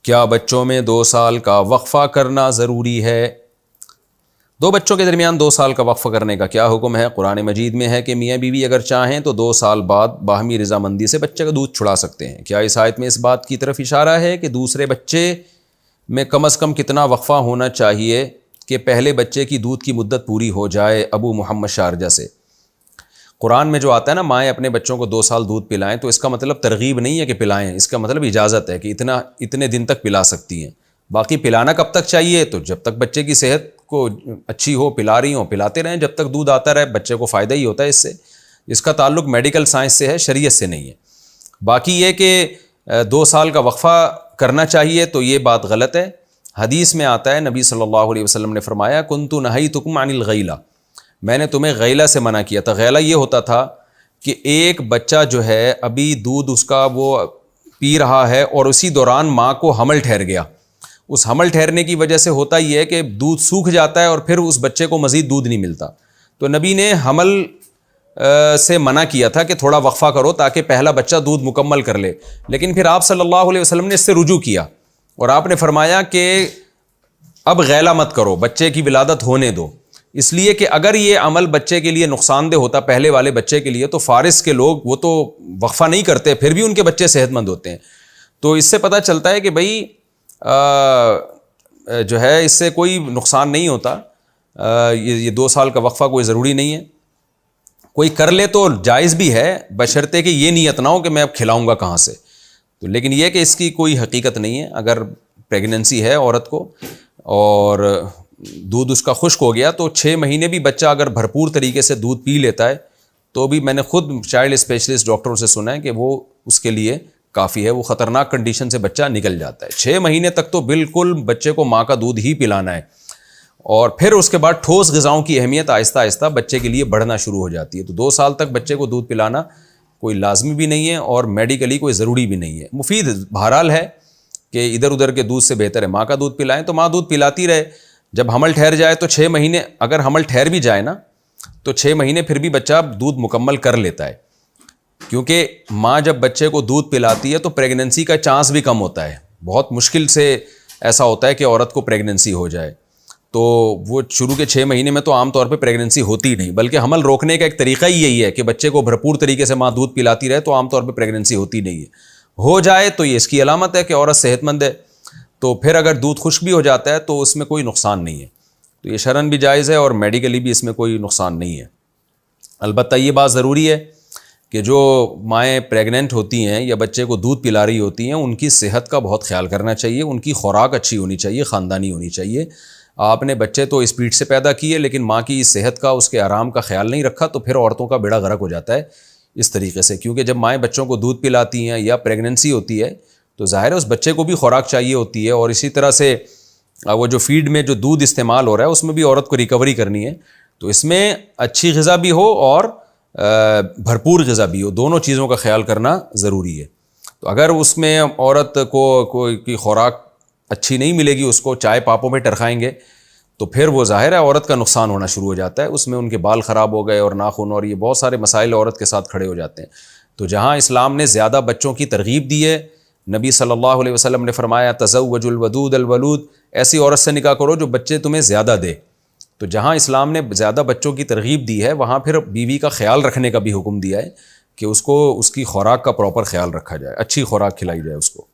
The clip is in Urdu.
کیا بچوں میں 2 سال کا وقفہ کرنا ضروری ہے؟ دو بچوں کے درمیان 2 سال کا وقفہ کرنے کا کیا حکم ہے؟ قرآن مجید میں ہے کہ میاں بیوی اگر چاہیں تو 2 سال بعد باہمی رضامندی سے بچے کا دودھ چھڑا سکتے ہیں۔ کیا اس آیت میں اس بات کی طرف اشارہ ہے کہ دوسرے بچے میں کم از کم کتنا وقفہ ہونا چاہیے کہ پہلے بچے کی دودھ کی مدت پوری ہو جائے؟ ابو محمد شارجہ سے۔ قرآن میں جو آتا ہے نا مائیں اپنے بچوں کو 2 سال دودھ پلائیں، تو اس کا مطلب ترغیب نہیں ہے کہ پلائیں، اس کا مطلب اجازت ہے کہ اتنے دن تک پلا سکتی ہیں۔ باقی پلانا کب تک چاہیے؟ تو جب تک بچے کی صحت کو اچھی ہو، پلا رہی ہوں پلاتے رہیں جب تک دودھ آتا رہے، بچے کو فائدہ ہی ہوتا ہے اس سے۔ اس کا تعلق میڈیکل سائنس سے ہے، شریعت سے نہیں ہے۔ باقی یہ کہ 2 سال کا وقفہ کرنا چاہیے تو یہ بات غلط ہے۔ حدیث میں آتا ہے نبی صلی اللہ علیہ وسلم نے فرمایا کنت نہیتکم عن الغیلہ، میں نے تمہیں غیلہ سے منع کیا تھا۔ غیلہ یہ ہوتا تھا کہ ایک بچہ جو ہے ابھی دودھ اس کا وہ پی رہا ہے اور اسی دوران ماں کو حمل ٹھہر گیا۔ اس حمل ٹھہرنے کی وجہ سے ہوتا یہ ہے کہ دودھ سوکھ جاتا ہے اور پھر اس بچے کو مزید دودھ نہیں ملتا۔ تو نبی نے حمل سے منع کیا تھا کہ تھوڑا وقفہ کرو تاکہ پہلا بچہ دودھ مکمل کر لے، لیکن پھر آپ صلی اللہ علیہ وسلم نے اس سے رجوع کیا اور آپ نے فرمایا کہ اب غیلہ مت کرو، بچے کی ولادت ہونے دو، اس لیے کہ اگر یہ عمل بچے کے لیے نقصان دہ ہوتا پہلے والے بچے کے لیے تو فارس کے لوگ وہ تو وقفہ نہیں کرتے، پھر بھی ان کے بچے صحت مند ہوتے ہیں۔ تو اس سے پتہ چلتا ہے کہ بھائی جو ہے اس سے کوئی نقصان نہیں ہوتا، یہ 2 سال کا وقفہ کوئی ضروری نہیں ہے۔ کوئی کر لے تو جائز بھی ہے بشرطے کہ یہ نیت نہ ہو کہ میں اب کھلاؤں گا کہاں سے، تو لیکن یہ کہ اس کی کوئی حقیقت نہیں ہے۔ اگر پریگننسی ہے عورت کو اور دودھ اس کا خشک ہو گیا تو 6 مہینے بھی بچہ اگر بھرپور طریقے سے دودھ پی لیتا ہے تو بھی میں نے خود چائلڈ اسپیشلسٹ ڈاکٹروں سے سنا ہے کہ وہ اس کے لیے کافی ہے، وہ خطرناک کنڈیشن سے بچہ نکل جاتا ہے۔ 6 مہینے تک تو بالکل بچے کو ماں کا دودھ ہی پلانا ہے، اور پھر اس کے بعد ٹھوس غذاؤں کی اہمیت آہستہ آہستہ بچے کے لیے بڑھنا شروع ہو جاتی ہے۔ تو 2 سال تک بچے کو دودھ پلانا کوئی لازمی بھی نہیں ہے اور میڈیکلی کوئی ضروری بھی نہیں ہے۔ مفید بہرحال ہے کہ ادھر ادھر کے دودھ سے بہتر ہے ماں کا دودھ پلائیں، تو ماں دودھ پلاتی رہے۔ جب حمل ٹھہر جائے تو 6 مہینے، اگر حمل ٹھہر بھی جائے نا تو 6 مہینے پھر بھی بچہ دودھ مکمل کر لیتا ہے، کیونکہ ماں جب بچے کو دودھ پلاتی ہے تو پریگننسی کا چانس بھی کم ہوتا ہے۔ بہت مشکل سے ایسا ہوتا ہے کہ عورت کو پریگننسی ہو جائے، تو وہ شروع کے 6 مہینے میں تو عام طور پہ پریگننسی ہوتی ہی نہیں، بلکہ حمل روکنے کا ایک طریقہ ہی یہی ہے کہ بچے کو بھرپور طریقے سے ماں دودھ پلاتی رہے، تو عام طور پہ پریگننسی ہوتی نہیں ہے۔ ہو جائے تو یہ اس کی علامت ہے کہ عورت صحت مند ہے، تو پھر اگر دودھ خشک بھی ہو جاتا ہے تو اس میں کوئی نقصان نہیں ہے، تو یہ شرعاً بھی جائز ہے اور میڈیکلی بھی اس میں کوئی نقصان نہیں ہے۔ البتہ یہ بات ضروری ہے کہ جو مائیں پریگننٹ ہوتی ہیں یا بچے کو دودھ پلا رہی ہوتی ہیں ان کی صحت کا بہت خیال کرنا چاہیے، ان کی خوراک اچھی ہونی چاہیے، خاندانی ہونی چاہیے۔ آپ نے بچے تو اسپیڈ سے پیدا کیے لیکن ماں کی صحت کا، اس کے آرام کا خیال نہیں رکھا، تو پھر عورتوں کا بیڑا غرق ہو جاتا ہے اس طریقے سے، کیونکہ جب مائیں بچوں کو دودھ پلاتی ہیں یا پریگننسی ہوتی ہے تو ظاہر ہے اس بچے کو بھی خوراک چاہیے ہوتی ہے، اور اسی طرح سے وہ جو فیڈ میں جو دودھ استعمال ہو رہا ہے اس میں بھی عورت کو ریکوری کرنی ہے، تو اس میں اچھی غذا بھی ہو اور بھرپور غذا بھی ہو، دونوں چیزوں کا خیال کرنا ضروری ہے۔ تو اگر اس میں عورت کو کوئی خوراک اچھی نہیں ملے گی، اس کو چائے پاپوں پہ ٹرکائیں گے تو پھر وہ ظاہر ہے عورت کا نقصان ہونا شروع ہو جاتا ہے، اس میں ان کے بال خراب ہو گئے اور ناخن اور یہ بہت سارے مسائل عورت کے ساتھ کھڑے ہو جاتے ہیں۔ تو جہاں اسلام نے زیادہ بچوں کی ترغیب دی ہے، نبی صلی اللہ علیہ وسلم نے فرمایا تزوج الودود الولود، ایسی عورت سے نکاح کرو جو بچے تمہیں زیادہ دے۔ تو جہاں اسلام نے زیادہ بچوں کی ترغیب دی ہے وہاں پھر بیوی کا خیال رکھنے کا بھی حکم دیا ہے کہ اس کو اس کی خوراک کا پراپر خیال رکھا جائے، اچھی خوراک کھلائی جائے اس کو۔